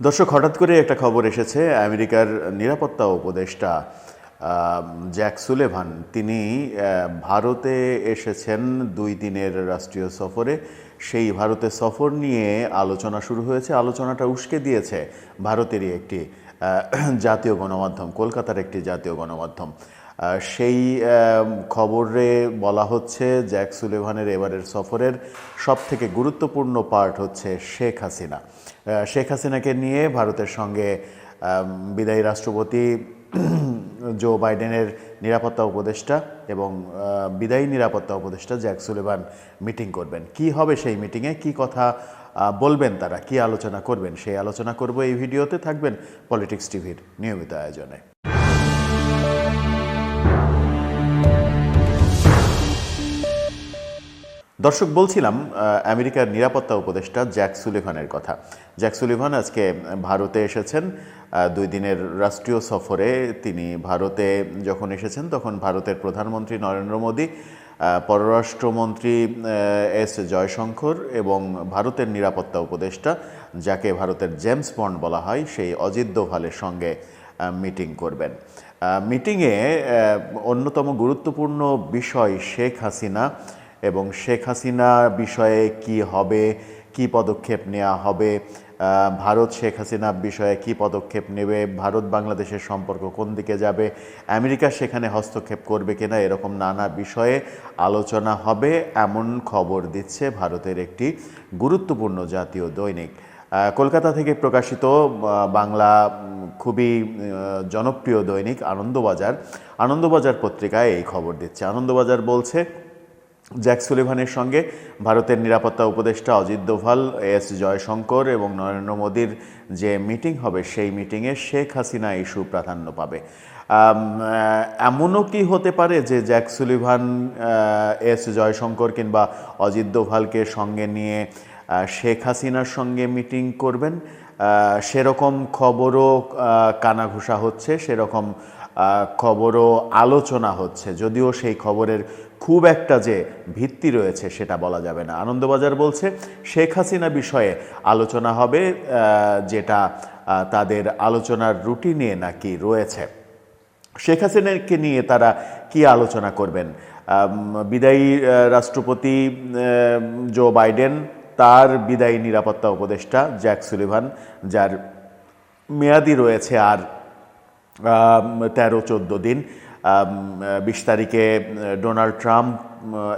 দর্শক, হঠাৎ করে একটা খবর এসেছে। আমেরিকার নিরাপত্তা উপদেষ্টা জ্যাক সুলিভান তিনি ভারতে এসেছেন 2 দিনের রাষ্ট্রীয় সফরে। সেই ভারতের সফর নিয়ে আলোচনা শুরু হয়েছে। আলোচনাটা উস্কে দিয়েছে ভারতেরই একটি জাতীয় গণমাধ্যম, কলকাতার একটি জাতীয় গণমাধ্যম। সেই খবরে বলা হচ্ছে জ্যাক সুলিভানের এবারের সফরের সবথেকে গুরুত্বপূর্ণ পার্ট হচ্ছে শেখ হাসিনা। শেখ হাসিনাকে নিয়ে ভারতের সঙ্গে বিদায়ী রাষ্ট্রপতি জো বাইডেনের নিরাপত্তা উপদেষ্টা এবং বিদায়ী নিরাপত্তা উপদেষ্টা জ্যাক সুলিভান মিটিং করবেন। কি হবে সেই মিটিংয়ে, কি কথা বলবেন তারা, কি আলোচনা করবেন, সেই আলোচনা করব এই ভিডিওতে। থাকবেন পলিটিক্স টিভির নিয়মিত আয়োজনে। দর্শক, বলছিলাম আমেরিকার নিরাপত্তা উপদেষ্টা জ্যাক সুলিভানের কথা। জ্যাক সুলিভান আজকে ভারতে এসেছেন 2 দিনের রাষ্ট্রীয় সফরে। তিনি ভারতে যখন এসেছেন তখন ভারতের প্রধানমন্ত্রী নরেন্দ্র মোদী, পররাষ্ট্রমন্ত্রী এস জয়শঙ্কর এবং ভারতের নিরাপত্তা উপদেষ্টা, যাকে ভারতের জেমস বন্ড বলা হয়, সেই অজিত দোভালের সঙ্গে মিটিং করবেন। মিটিংয়ে অন্যতম গুরুত্বপূর্ণ বিষয় শেখ হাসিনা এবং শেখ হাসিনা বিষয়ে কি হবে, কি পদক্ষেপ নেওয়া হবে, ভারত শেখ হাসিনা বিষয়ে কি পদক্ষেপ নেবে, ভারত বাংলাদেশের সম্পর্ক কোন দিকে যাবে, আমেরিকা সেখানে হস্তক্ষেপ করবে কিনা, এরকম নানা বিষয়ে আলোচনা হবে এমন খবর দিচ্ছে ভারতের একটি গুরুত্বপূর্ণ জাতীয় দৈনিক। কলকাতা থেকে প্রকাশিত বাংলা খুবই জনপ্রিয় দৈনিক আনন্দবাজার পত্রিকায় এই খবর দিচ্ছে। আনন্দবাজার বলছে, জ্যাক সুলিভানের সঙ্গে ভারতের নিরাপত্তা উপদেষ্টা অজিত দোভাল, এস জয়শঙ্কর এবং নরেন্দ্র মোদীর যে মিটিং হবে সেই মিটিংয়ে শেখ হাসিনা ইস্যু প্রাধান্য পাবে। এমনও কি হতে পারে যে জ্যাক সুলিভান এস জয়শঙ্কর কিংবা অজিত দোভালকে সঙ্গে নিয়ে শেখ হাসিনার সঙ্গে মিটিং করবেন? সেরকম খবরও কানাঘুষা হচ্ছে, সেরকম খবরও আলোচনা হচ্ছে, যদিও সেই খবরের খুব একটা যে ভিত্তি রয়েছে সেটা বলা যাবে না। আনন্দবাজার বলছে শেখ হাসিনা বিষয়ে আলোচনা হবে, যেটা তাদের আলোচনার রুটিনে নাকি রয়েছে। শেখ হাসিনাকে নিয়ে তারা কি আলোচনা করবেন? বিদায়ী রাষ্ট্রপতি জো বাইডেন, তার বিদায়ী নিরাপত্তা উপদেষ্টা জ্যাক সুলিভান, যার মেয়াদি রয়েছে আর 13-14 দিন। 20 তারিখে ডোনাল্ড ট্রাম্প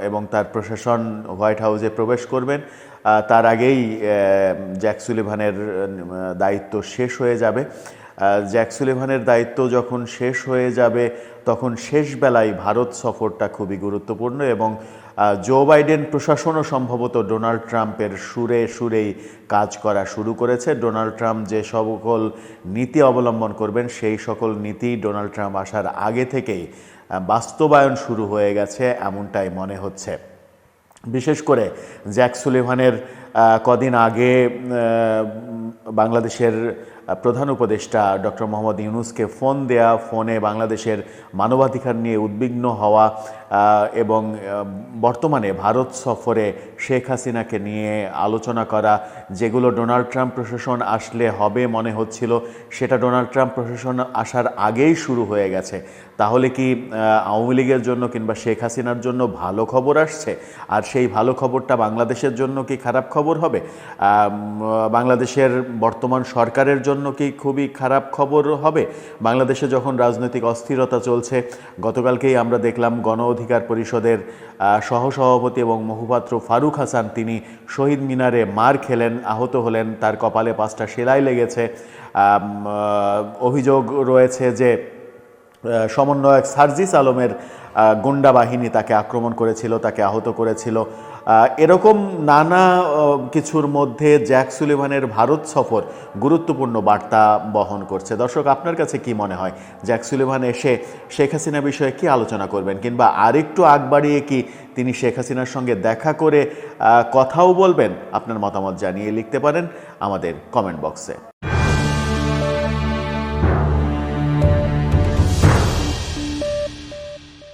এবং তার প্রশাসন হোয়াইট হাউসে প্রবেশ করবেন। তার আগেই জ্যাক সুলিভানের দায়িত্ব শেষ হয়ে যাবে। জ্যাক সুলিভানের দায়িত্ব যখন শেষ হয়ে যাবে তখন শেষ বেলায় ভারত সফরটা খুবই গুরুত্বপূর্ণ এবং জো বাইডেন প্রশাসনও সম্ভবত ডোনাল্ড ট্রাম্পের সুরেই কাজ করা শুরু করেছে। ডোনাল্ড ট্রাম্প যে সকল নীতি অবলম্বন করবেন সেই সকল নীতি ডোনাল্ড ট্রাম্প আসার আগে থেকেই বাস্তবায়ন শুরু হয়ে গেছে, এমনটাই মনে হচ্ছে। বিশেষ করে জ্যাক সুলিভানের কদিন আগে বাংলাদেশের প্রধান উপদেষ্টা ডক্টর মোহাম্মদ ইউনূসকে ফোন দেয়া, ফোনে বাংলাদেশের মানবাধিকার নিয়ে উদ্বিগ্ন হওয়া এবং বর্তমানে ভারত সফরে শেখ হাসিনাকে নিয়ে আলোচনা করা, যেগুলো ডোনাল্ড ট্রাম্প প্রশাসন আসলে হবে মনে হচ্ছিল, সেটা ডোনাল্ড ট্রাম্প প্রশাসন আসার আগেই শুরু হয়ে গেছে। তাহলে কি আওয়ামী লীগের জন্য কিংবা শেখ হাসিনার জন্য ভালো খবর আসছে? আর সেই ভালো খবরটা বাংলাদেশের জন্য কি খারাপ খবর হবে? বাংলাদেশের বর্তমান সরকারের জন্য কি খুবই খারাপ খবর হবে? বাংলাদেশে যখন রাজনৈতিক অস্থিরতা চলছে, গতকালকেই আমরা দেখলাম গণ অধিকার পরিষদের সহসভাপতি এবং মুখপাত্র ফারুক হাসান, তিনি শহীদ মিনারে মার খেলেন, আহত হলেন, তার কপালে 5টা সেলাই লেগেছে। অভিযোগ রয়েছে যে সমন্বয়ক সার্জিস আলমের গুন্ডা বাহিনী তাকে আক্রমণ করেছিল, তাকে আহত করেছিল। এরকম নানা কিছুর মধ্যে জ্যাক সুলিভানের ভারত সফর গুরুত্বপূর্ণ বার্তা বহন করছে। দর্শক, আপনার কাছে কি মনে হয়, জ্যাক সুলিভান এসে শেখ হাসিনা বিষয়ে কি আলোচনা করবেন, কিংবা আরেকটু আগ বাড়িয়ে কি তিনি শেখ হাসিনার সঙ্গে দেখা করে কথাও বলবেন? আপনার মতামত জানিয়ে লিখতে পারেন আমাদের কমেন্ট বক্সে।